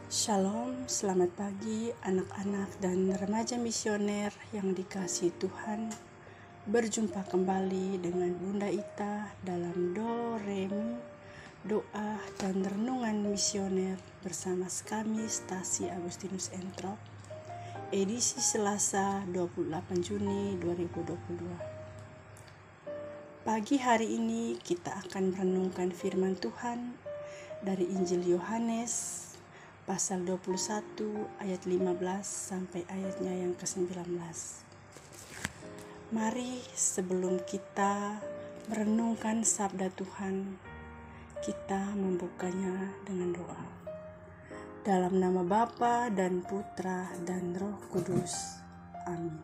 Shalom, selamat pagi anak-anak dan remaja misioner yang dikasihi Tuhan. Berjumpa kembali dengan Bunda Ita dalam Doremi, doa dan renungan misioner bersama kami Stasi Agustinus Entro. Edisi Selasa 28 Juni 2022. Pagi hari ini kita akan merenungkan firman Tuhan dari Injil Yohanes pasal 21 ayat 15 sampai ayatnya yang ke-19. Mari sebelum kita merenungkan sabda Tuhan, kita membukanya dengan doa. Dalam nama Bapa dan Putra dan Roh Kudus. Amin.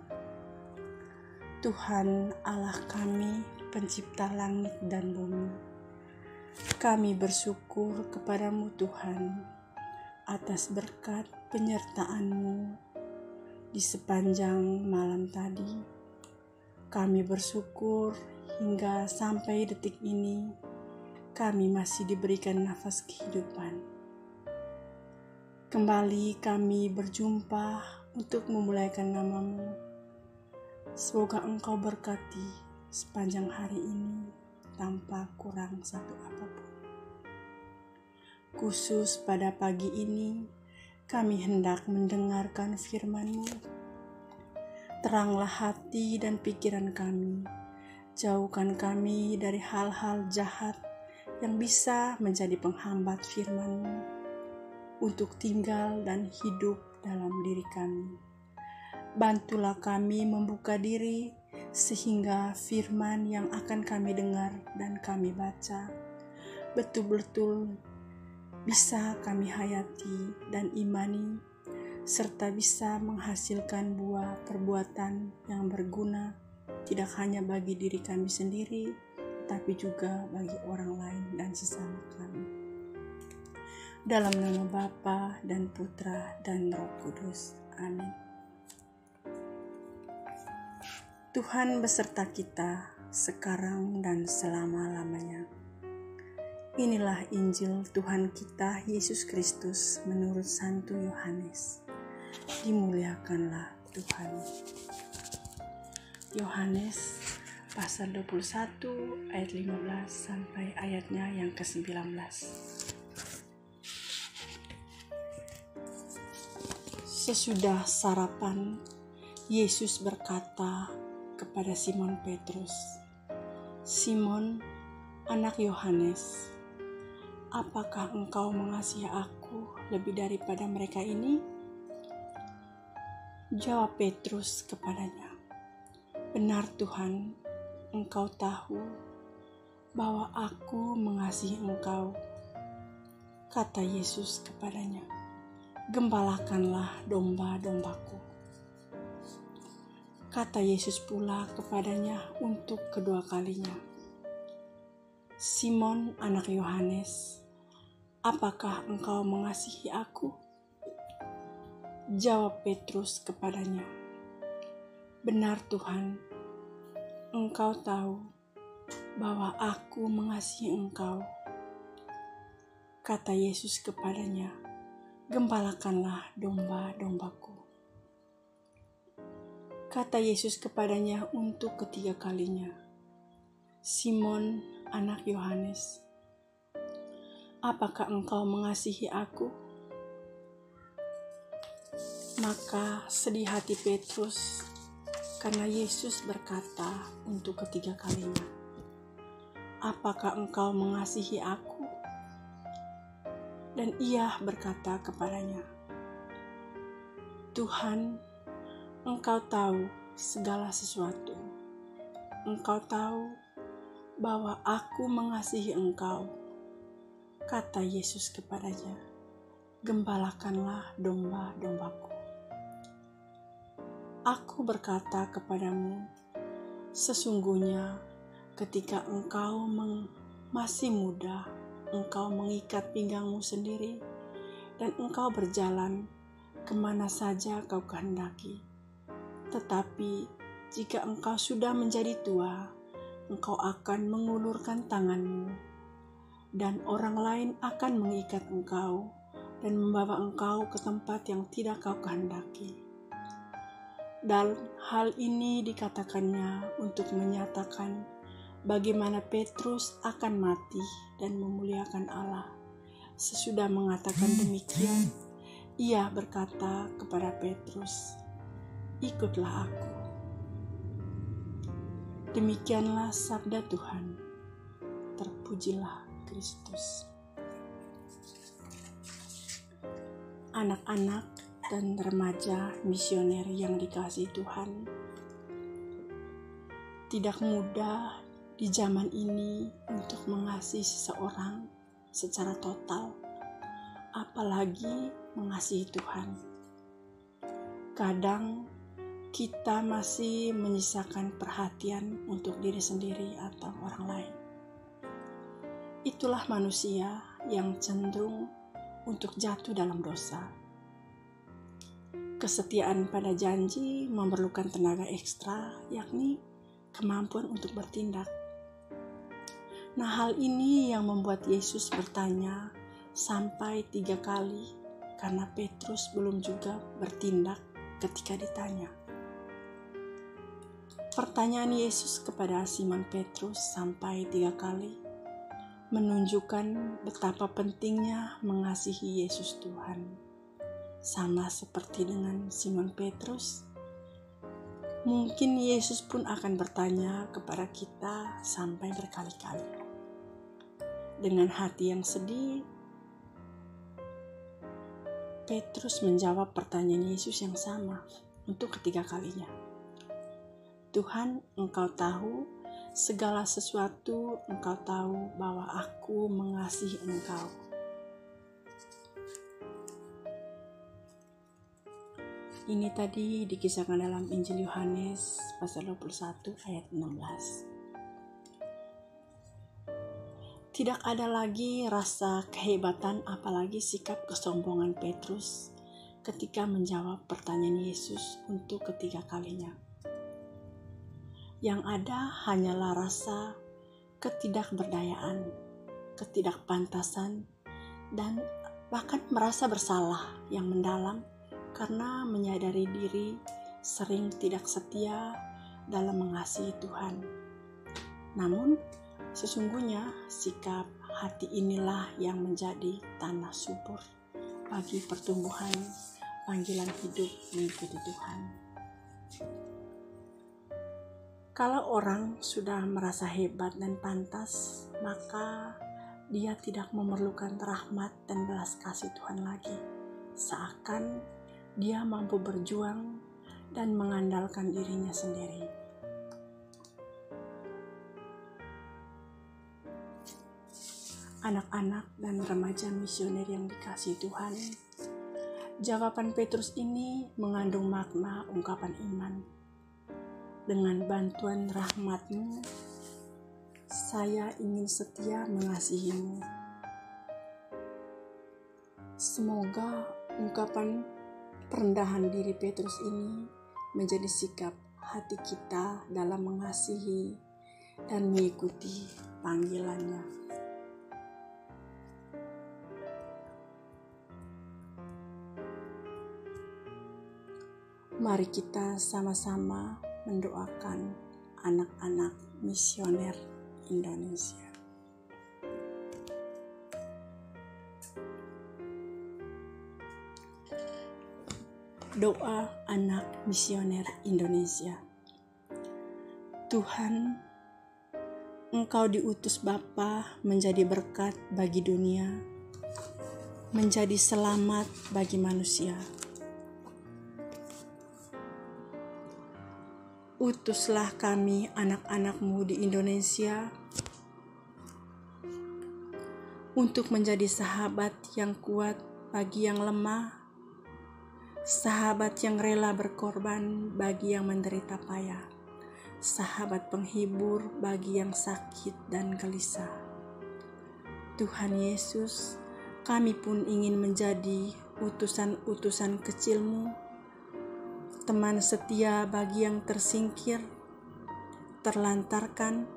Tuhan Allah kami, pencipta langit dan bumi, kami bersyukur kepadamu Tuhan, atas berkat penyertaan-Mu di sepanjang malam tadi. Kami bersyukur hingga sampai detik ini kami masih diberikan nafas kehidupan. Kembali kami berjumpa untuk memuliakan nama-Mu. Semoga Engkau berkati sepanjang hari ini tanpa kurang satu apapun. Khusus pada pagi ini, kami hendak mendengarkan firman-Mu. Teranglah hati dan pikiran kami, jauhkan kami dari hal-hal jahat yang bisa menjadi penghambat firman-Mu untuk tinggal dan hidup dalam diri kami. Bantulah kami membuka diri sehingga firman yang akan kami dengar dan kami baca betul-betul bisa kami hayati dan imani, serta bisa menghasilkan buah perbuatan yang berguna, tidak hanya bagi diri kami sendiri, tapi juga bagi orang lain dan sesama kami. Dalam nama Bapa dan Putra dan Roh Kudus. Amin. Tuhan beserta kita sekarang dan selama-lamanya. Inilah Injil Tuhan kita Yesus Kristus menurut Santo Yohanes. Dimuliakanlah Tuhan. Yohanes pasal 21 ayat 15 sampai ayatnya yang ke-19. Sesudah sarapan, Yesus berkata kepada Simon Petrus, "Simon, anak Yohanes, apakah engkau mengasihi aku lebih daripada mereka ini?" Jawab Petrus kepadanya, "Benar Tuhan, engkau tahu bahwa aku mengasihi engkau." Kata Yesus kepadanya, "Gembalakanlah domba-dombaku." Kata Yesus pula kepadanya untuk kedua kalinya, "Simon, anak Yohanes, apakah engkau mengasihi aku?" Jawab Petrus kepadanya, "Benar Tuhan, engkau tahu bahwa aku mengasihi engkau." Kata Yesus kepadanya, "Gembalakanlah domba-dombaku." Kata Yesus kepadanya untuk ketiga kalinya, "Simon, anak Yohanes, apakah engkau mengasihi aku?" Maka sedih hati Petrus karena Yesus berkata untuk ketiga kalinya, "Apakah engkau mengasihi aku?" Dan ia berkata kepadanya, "Tuhan, engkau tahu segala sesuatu. Engkau tahu bahwa aku mengasihi engkau." Kata Yesus kepadanya, "Gembalakanlah domba-dombaku. Aku berkata kepadamu, sesungguhnya ketika engkau masih muda, engkau mengikat pinggangmu sendiri, dan engkau berjalan kemana saja kau kehendaki. Tetapi jika engkau sudah menjadi tua, engkau akan mengulurkan tanganmu, dan orang lain akan mengikat engkau dan membawa engkau ke tempat yang tidak kau kehendaki. Dan hal ini dikatakannya untuk menyatakan bagaimana Petrus akan mati dan memuliakan Allah. Sesudah mengatakan demikian, ia berkata kepada Petrus, "Ikutlah aku." Demikianlah sabda Tuhan. Terpujilah Kristus. Anak-anak dan remaja misioner yang dikasihi Tuhan, tidak mudah di zaman ini untuk mengasihi seseorang secara total, apalagi mengasihi Tuhan. Kadang kita masih menyisakan perhatian untuk diri sendiri atau orang lain. Itulah manusia yang cenderung untuk jatuh dalam dosa. Kesetiaan pada janji memerlukan tenaga ekstra, yakni kemampuan untuk bertindak. Nah, hal ini yang membuat Yesus bertanya sampai 3 kali, karena Petrus belum juga bertindak ketika ditanya. Pertanyaan Yesus kepada Simon Petrus sampai 3 kali menunjukkan betapa pentingnya mengasihi Yesus Tuhan. Sama seperti dengan Simon Petrus, mungkin Yesus pun akan bertanya kepada kita sampai berkali-kali. Dengan hati yang sedih, Petrus menjawab pertanyaan Yesus yang sama untuk ketiga kalinya. "Tuhan, Engkau tahu segala sesuatu, Engkau tahu bahwa aku mengasihi Engkau." Ini tadi dikisahkan dalam Injil Yohanes pasal 21 ayat 16. Tidak ada lagi rasa kehebatan apalagi sikap kesombongan Petrus ketika menjawab pertanyaan Yesus untuk ketiga kalinya. Yang ada hanyalah rasa ketidakberdayaan, ketidakpantasan, dan bahkan merasa bersalah yang mendalam karena menyadari diri sering tidak setia dalam mengasihi Tuhan. Namun, sesungguhnya sikap hati inilah yang menjadi tanah subur bagi pertumbuhan panggilan hidup mengikuti Tuhan. Kalau orang sudah merasa hebat dan pantas, maka dia tidak memerlukan rahmat dan belas kasih Tuhan lagi. Seakan dia mampu berjuang dan mengandalkan dirinya sendiri. Anak-anak dan remaja misioner yang dikasihi Tuhan, jawaban Petrus ini mengandung makna ungkapan iman. Dengan bantuan rahmat-Mu, saya ingin setia mengasihi-Mu. Semoga ungkapan perendahan diri Petrus ini menjadi sikap hati kita dalam mengasihi dan mengikuti panggilan-Nya. Mari kita sama-sama mendoakan anak-anak misioner Indonesia. Doa anak misioner Indonesia. Tuhan, Engkau diutus Bapa menjadi berkat bagi dunia, menjadi selamat bagi manusia. Utuslah kami anak-anak-Mu di Indonesia untuk menjadi sahabat yang kuat bagi yang lemah, sahabat yang rela berkorban bagi yang menderita payah, sahabat penghibur bagi yang sakit dan gelisah. Tuhan Yesus, kami pun ingin menjadi utusan-utusan kecil-Mu, teman setia bagi yang tersingkir, terlantarkan,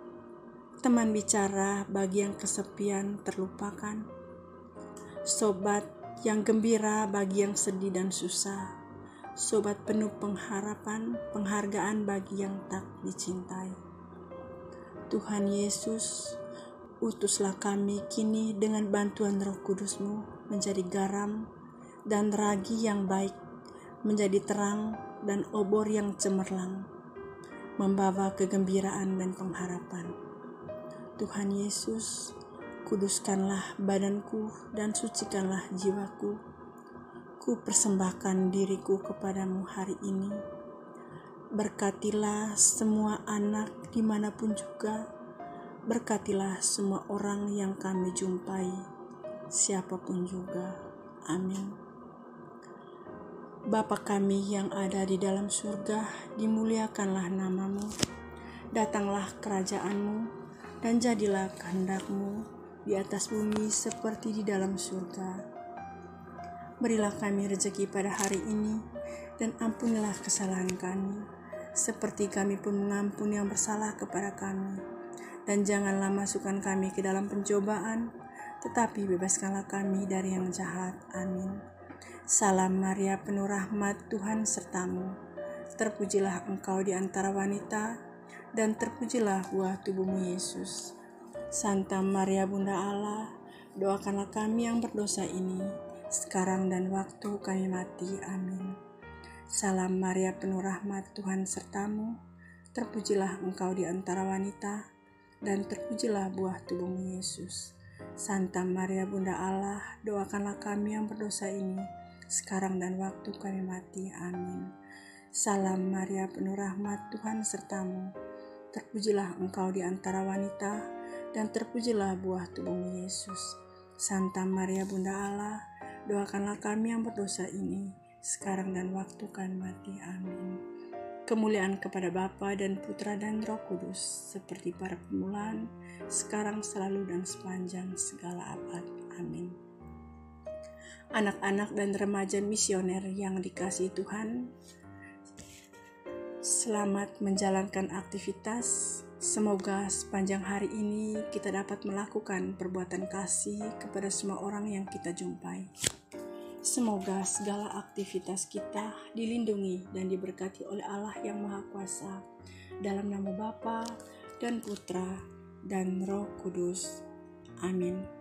teman bicara bagi yang kesepian terlupakan, sobat yang gembira bagi yang sedih dan susah, sobat penuh pengharapan, penghargaan bagi yang tak dicintai. Tuhan Yesus, utuslah kami kini dengan bantuan Roh Kudus-Mu menjadi garam dan ragi yang baik, menjadi terang dan obor yang cemerlang, membawa kegembiraan dan pengharapan. Tuhan Yesus, kuduskanlah badanku dan sucikanlah jiwaku. Ku persembahkan diriku kepadamu hari ini. Berkatilah semua anak dimanapun juga. Berkatilah semua orang yang kami jumpai, siapapun juga. Amin. Bapa kami yang ada di dalam surga, dimuliakanlah nama-Mu. Datanglah kerajaan-Mu, dan jadilah kehendak-Mu di atas bumi seperti di dalam surga. Berilah kami rezeki pada hari ini, dan ampunilah kesalahan kami, seperti kami pun mengampuni yang bersalah kepada kami. Dan janganlah masukkan kami ke dalam pencobaan, tetapi bebaskanlah kami dari yang jahat. Amin. Salam Maria, penuh rahmat, Tuhan sertamu. Terpujilah engkau di antara wanita, dan terpujilah buah tubuhmu Yesus. Santa Maria Bunda Allah, doakanlah kami yang berdosa ini, sekarang dan waktu kami mati. Amin. Salam Maria, penuh rahmat, Tuhan sertamu. Terpujilah engkau di antara wanita, dan terpujilah buah tubuhmu Yesus. Santa Maria Bunda Allah, doakanlah kami yang berdosa ini, sekarang dan waktu kami mati. Amin. Salam Maria, penuh rahmat, Tuhan sertamu. Terpujilah engkau di antara wanita, dan terpujilah buah tubuhmu Yesus. Santa Maria Bunda Allah, doakanlah kami yang berdosa ini, sekarang dan waktu kami mati. Amin. Kemuliaan kepada Bapa dan Putra dan Roh Kudus, seperti pada permulaan, sekarang, selalu, dan sepanjang segala abad. Amin. Anak-anak dan remaja misioner yang dikasihi Tuhan, selamat menjalankan aktivitas. Semoga sepanjang hari ini kita dapat melakukan perbuatan kasih kepada semua orang yang kita jumpai. Semoga segala aktivitas kita dilindungi dan diberkati oleh Allah yang Maha Kuasa. Dalam nama Bapa dan Putra dan Roh Kudus. Amin.